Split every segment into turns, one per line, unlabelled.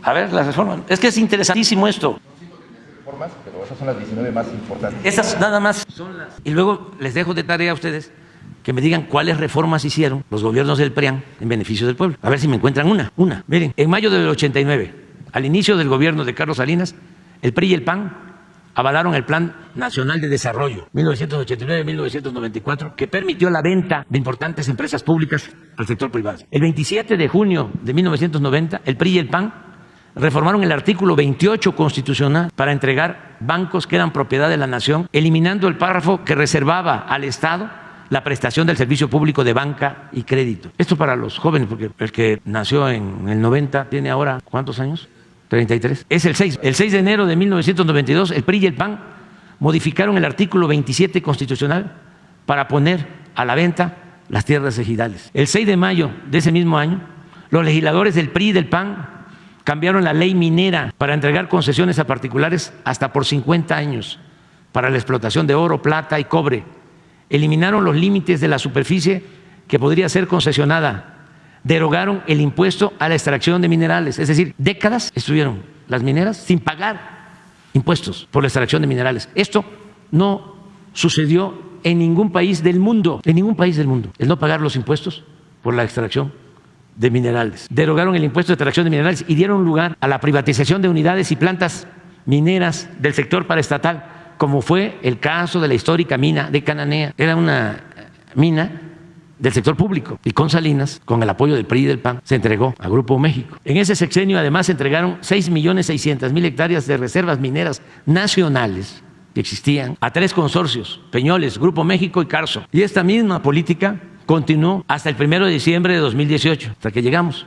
A ver, las reformas. Es que es interesantísimo esto.
Reformas, pero esas son las 19 más importantes.
Esas nada más son las. Y luego les dejo de tarea a ustedes que me digan cuáles reformas hicieron los gobiernos del PRIAN en beneficio del pueblo. A ver si me encuentran una. Miren, en mayo del 89, al inicio del gobierno de Carlos Salinas, el PRI y el PAN avalaron el Plan Nacional de Desarrollo 1989-1994, que permitió la venta de importantes empresas públicas al sector privado. El 27 de junio de 1990, el PRI y el PAN reformaron el artículo 28 constitucional para entregar bancos que eran propiedad de la nación, eliminando el párrafo que reservaba al Estado la prestación del servicio público de banca y crédito. Esto para los jóvenes, porque el que nació en el 90 tiene ahora, ¿cuántos años? 33. Es el 6. El 6 de enero de 1992, el PRI y el PAN modificaron el artículo 27 constitucional para poner a la venta las tierras ejidales. El 6 de mayo de ese mismo año, los legisladores del PRI y del PAN cambiaron la ley minera para entregar concesiones a particulares hasta por 50 años para la explotación de oro, plata y cobre. Eliminaron los límites de la superficie que podría ser concesionada. Derogaron el impuesto a la extracción de minerales. Es decir, décadas estuvieron las mineras sin pagar impuestos por la extracción de minerales. Esto no sucedió en ningún país del mundo, el no pagar los impuestos por la extracción de minerales. Derogaron el impuesto de extracción de minerales y dieron lugar a la privatización de unidades y plantas mineras del sector paraestatal, como fue el caso de la histórica mina de Cananea. Era una mina del sector público y con Salinas, con el apoyo del PRI y del PAN, se entregó a Grupo México. En ese sexenio además se entregaron 6.600.000 hectáreas de reservas mineras nacionales que existían a 3 consorcios, Peñoles, Grupo México y Carso. Y esta misma política continuó hasta el 1 de diciembre de 2018, hasta que llegamos.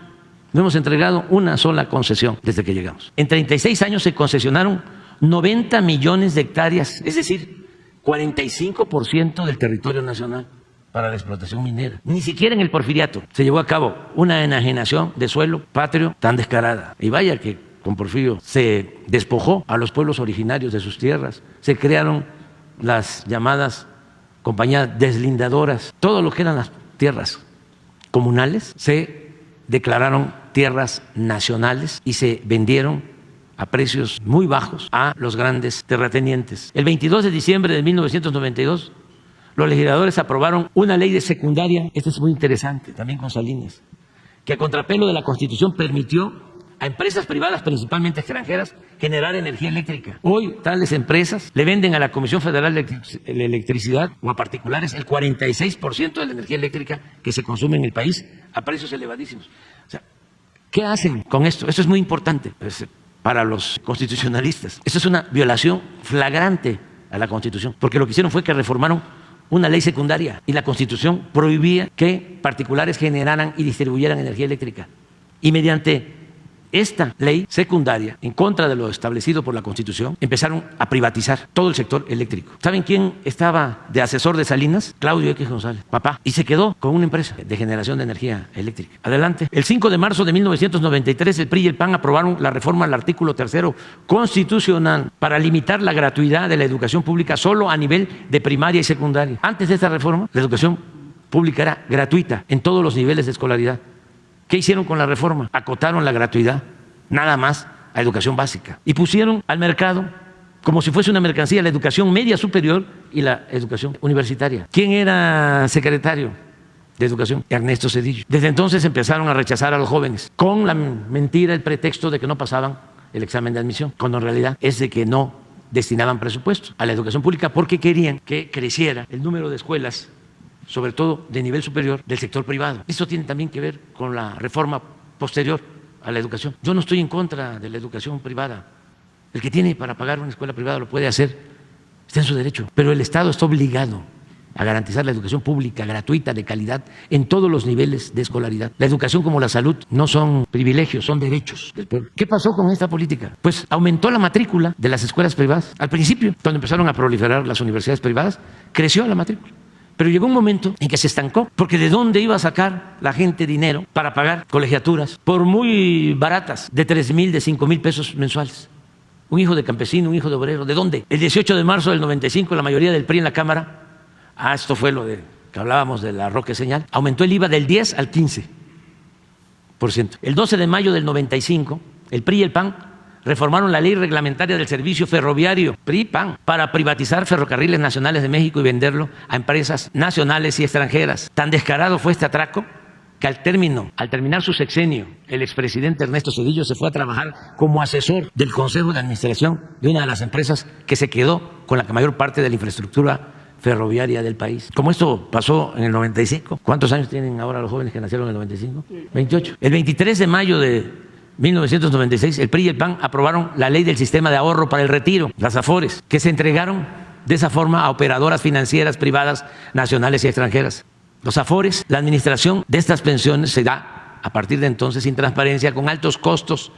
No hemos entregado una sola concesión desde que llegamos. En 36 años se concesionaron 90 millones de hectáreas, es decir, 45% del territorio nacional para la explotación minera. Ni siquiera en el Porfiriato se llevó a cabo una enajenación de suelo patrio tan descarada. Y vaya que con Porfirio se despojó a los pueblos originarios de sus tierras, se crearon las llamadas compañías deslindadoras, todo lo que eran las tierras comunales se declararon tierras nacionales y se vendieron a precios muy bajos a los grandes terratenientes. El 22 de diciembre de 1992, los legisladores aprobaron una ley de secundaria, esta es muy interesante, también con Salinas, que a contrapelo de la Constitución permitió a empresas privadas, principalmente extranjeras, generar energía eléctrica. Hoy tales empresas le venden a la Comisión Federal de Electricidad o a particulares el 46% de la energía eléctrica que se consume en el país a precios elevadísimos. O sea, ¿qué hacen con esto? Esto es muy importante para los constitucionalistas. Esto es una violación flagrante a la Constitución, porque lo que hicieron fue que reformaron una ley secundaria y la Constitución prohibía que particulares generaran y distribuyeran energía eléctrica. Y mediante esta ley secundaria, en contra de lo establecido por la Constitución, empezaron a privatizar todo el sector eléctrico. ¿Saben quién estaba de asesor de Salinas? Claudio X González, papá, y se quedó con una empresa de generación de energía eléctrica. Adelante. El 5 de marzo de 1993, el PRI y el PAN aprobaron la reforma al artículo 3º constitucional para limitar la gratuidad de la educación pública solo a nivel de primaria y secundaria. Antes de esta reforma, la educación pública era gratuita en todos los niveles de escolaridad. ¿Qué hicieron con la reforma? Acotaron la gratuidad, nada más, a educación básica. Y pusieron al mercado, como si fuese una mercancía, la educación media superior y la educación universitaria. ¿Quién era secretario de Educación? Ernesto Zedillo. Desde entonces empezaron a rechazar a los jóvenes, con la mentira, el pretexto de que no pasaban el examen de admisión, cuando en realidad es de que no destinaban presupuesto a la educación pública porque querían que creciera el número de escuelas, sobre todo de nivel superior, del sector privado. Esto tiene también que ver con la reforma posterior a la educación. Yo no estoy en contra de la educación privada. El que tiene para pagar una escuela privada lo puede hacer, está en su derecho, pero el Estado está obligado a garantizar la educación pública, gratuita, de calidad, en todos los niveles de escolaridad. La educación como la salud no son privilegios, son derechos del pueblo. ¿Qué pasó con esta política? Pues aumentó la matrícula de las escuelas privadas. Al principio, cuando empezaron a proliferar las universidades privadas, creció la matrícula. Pero llegó un momento en que se estancó, porque ¿de dónde iba a sacar la gente dinero para pagar colegiaturas por muy baratas, de 3,000, de 5,000 pesos mensuales? Un hijo de campesino, un hijo de obrero, ¿de dónde? El 18 de marzo del 95, la mayoría del PRI en la Cámara, esto fue lo de que hablábamos de la Roque Señal, aumentó el IVA del 10 al 15%. El 12 de mayo del 95, el PRI y el PAN reformaron la ley reglamentaria del servicio ferroviario, PRI y PAN, para privatizar Ferrocarriles Nacionales de México y venderlo a empresas nacionales y extranjeras. Tan descarado fue este atraco que al terminar su sexenio, el expresidente Ernesto Zedillo se fue a trabajar como asesor del Consejo de Administración de una de las empresas que se quedó con la mayor parte de la infraestructura ferroviaria del país. Como esto pasó en el 95, ¿cuántos años tienen ahora los jóvenes que nacieron en el 95? 28. El 23 de mayo de 1996, el PRI y el PAN aprobaron la ley del sistema de ahorro para el retiro, las AFORES, que se entregaron de esa forma a operadoras financieras privadas nacionales y extranjeras. Los AFORES, la administración de estas pensiones se da a partir de entonces sin transparencia, con altos costos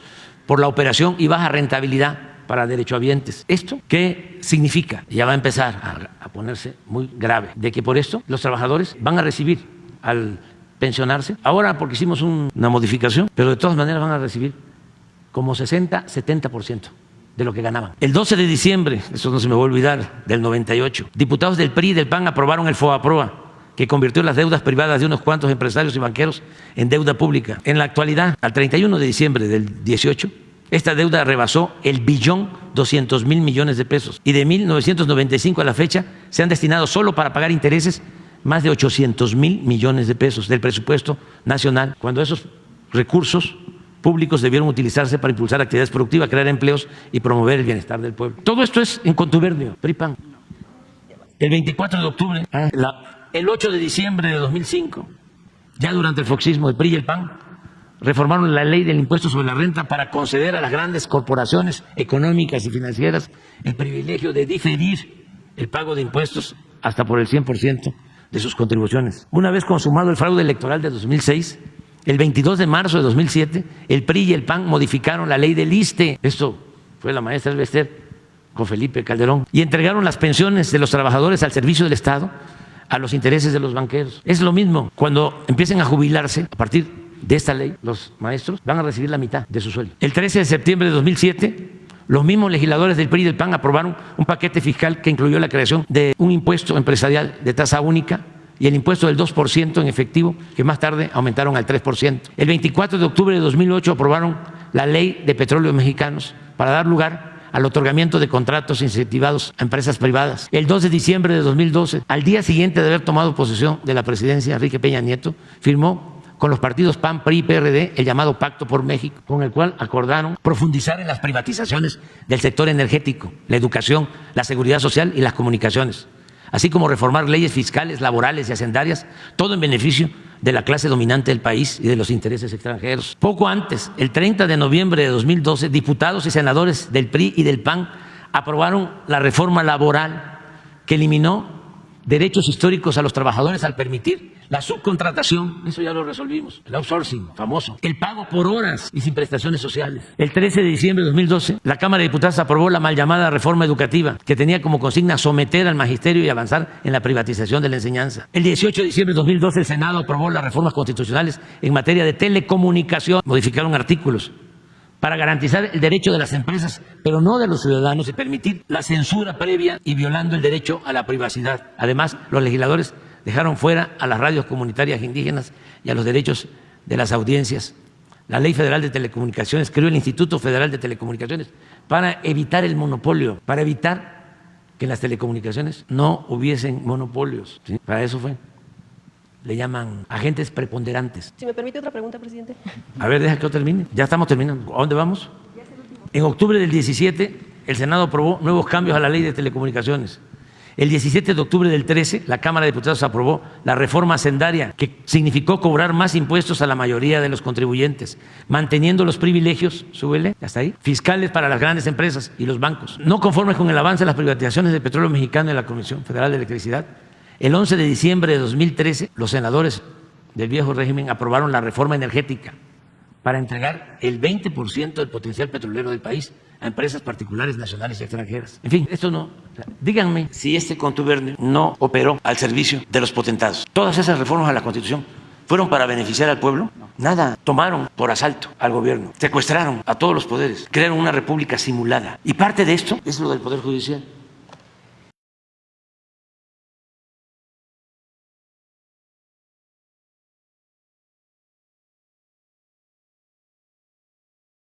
por la operación y baja rentabilidad para derechohabientes. ¿Esto qué significa? Ya va a empezar a ponerse muy grave, de que por esto los trabajadores van a recibir al pensionarse, ahora porque hicimos una modificación, pero de todas maneras van a recibir como 60-70% de lo que ganaban. El 12 de diciembre, eso no se me va a olvidar, del 98, diputados del PRI y del PAN aprobaron el FOBAPROA, que convirtió las deudas privadas de unos cuantos empresarios y banqueros en deuda pública. En la actualidad, al 31 de diciembre del 18, esta deuda rebasó el 1.200.000.000.000 de pesos y de 1995 a la fecha se han destinado solo para pagar intereses más de 800.000 millones de pesos del presupuesto nacional, cuando esos recursos públicos debieron utilizarse para impulsar actividades productivas, crear empleos y promover el bienestar del pueblo. Todo esto es en contubernio, PRI-PAN. El 24 de octubre, el 8 de diciembre de 2005, ya durante el foxismo, el PRI y el PAN reformaron la ley del impuesto sobre la renta para conceder a las grandes corporaciones económicas y financieras el privilegio de diferir el pago de impuestos hasta por el 100% de sus contribuciones. Una vez consumado el fraude electoral de 2006, el 22 de marzo de 2007, el PRI y el PAN modificaron la ley del ISSSTE. Esto fue la maestra Elvester con Felipe Calderón, y entregaron las pensiones de los trabajadores al servicio del Estado a los intereses de los banqueros. Es lo mismo cuando empiecen a jubilarse a partir de esta ley, los maestros van a recibir la mitad de su sueldo. El 13 de septiembre de 2007, los mismos legisladores del PRI y del PAN aprobaron un paquete fiscal que incluyó la creación de un impuesto empresarial de tasa única y el impuesto del 2% en efectivo, que más tarde aumentaron al 3%. El 24 de octubre de 2008 aprobaron la Ley de Petróleos Mexicanos para dar lugar al otorgamiento de contratos incentivados a empresas privadas. El 2 de diciembre de 2012, al día siguiente de haber tomado posesión de la presidencia, Enrique Peña Nieto firmó con los partidos PAN, PRI y PRD el llamado Pacto por México, con el cual acordaron profundizar en las privatizaciones del sector energético, la educación, la seguridad social y las comunicaciones, así como reformar leyes fiscales, laborales y hacendarias, todo en beneficio de la clase dominante del país y de los intereses extranjeros. Poco antes, el 30 de noviembre de 2012, diputados y senadores del PRI y del PAN aprobaron la reforma laboral que eliminó derechos históricos a los trabajadores al permitir la subcontratación, eso ya lo resolvimos, el outsourcing famoso, el pago por horas y sin prestaciones sociales. El 13 de diciembre de 2012, la Cámara de Diputados aprobó la mal llamada reforma educativa, que tenía como consigna someter al magisterio y avanzar en la privatización de la enseñanza. El 18 de diciembre de 2012, el Senado aprobó las reformas constitucionales en materia de telecomunicación, modificaron artículos para garantizar el derecho de las empresas, pero no de los ciudadanos, y permitir la censura previa y violando el derecho a la privacidad. Además, los legisladores dejaron fuera a las radios comunitarias indígenas y a los derechos de las audiencias. La Ley Federal de Telecomunicaciones creó el Instituto Federal de Telecomunicaciones para evitar el monopolio, para evitar que en las telecomunicaciones no hubiesen monopolios. ¿Sí? Para eso fue. Le llaman agentes preponderantes.
Si me permite otra pregunta, presidente.
A ver, deja que yo termine. Ya estamos terminando. ¿A dónde vamos? En octubre del 17, el Senado aprobó nuevos cambios a la Ley de Telecomunicaciones. El 17 de octubre del 13, la Cámara de Diputados aprobó la reforma hacendaria, que significó cobrar más impuestos a la mayoría de los contribuyentes, manteniendo los privilegios, súbele, hasta ahí, fiscales para las grandes empresas y los bancos. No conformes con el avance de las privatizaciones del petróleo mexicano y la Comisión Federal de Electricidad, el 11 de diciembre de 2013, los senadores del viejo régimen aprobaron la reforma energética para entregar el 20% del potencial petrolero del país a empresas particulares, nacionales y extranjeras. En fin, esto no. Díganme si este contubernio no operó al servicio de los potentados. Todas esas reformas a la Constitución fueron para beneficiar al pueblo. Nada. Tomaron por asalto al gobierno, secuestraron a todos los poderes, crearon una república simulada. Y parte de esto es lo del Poder Judicial.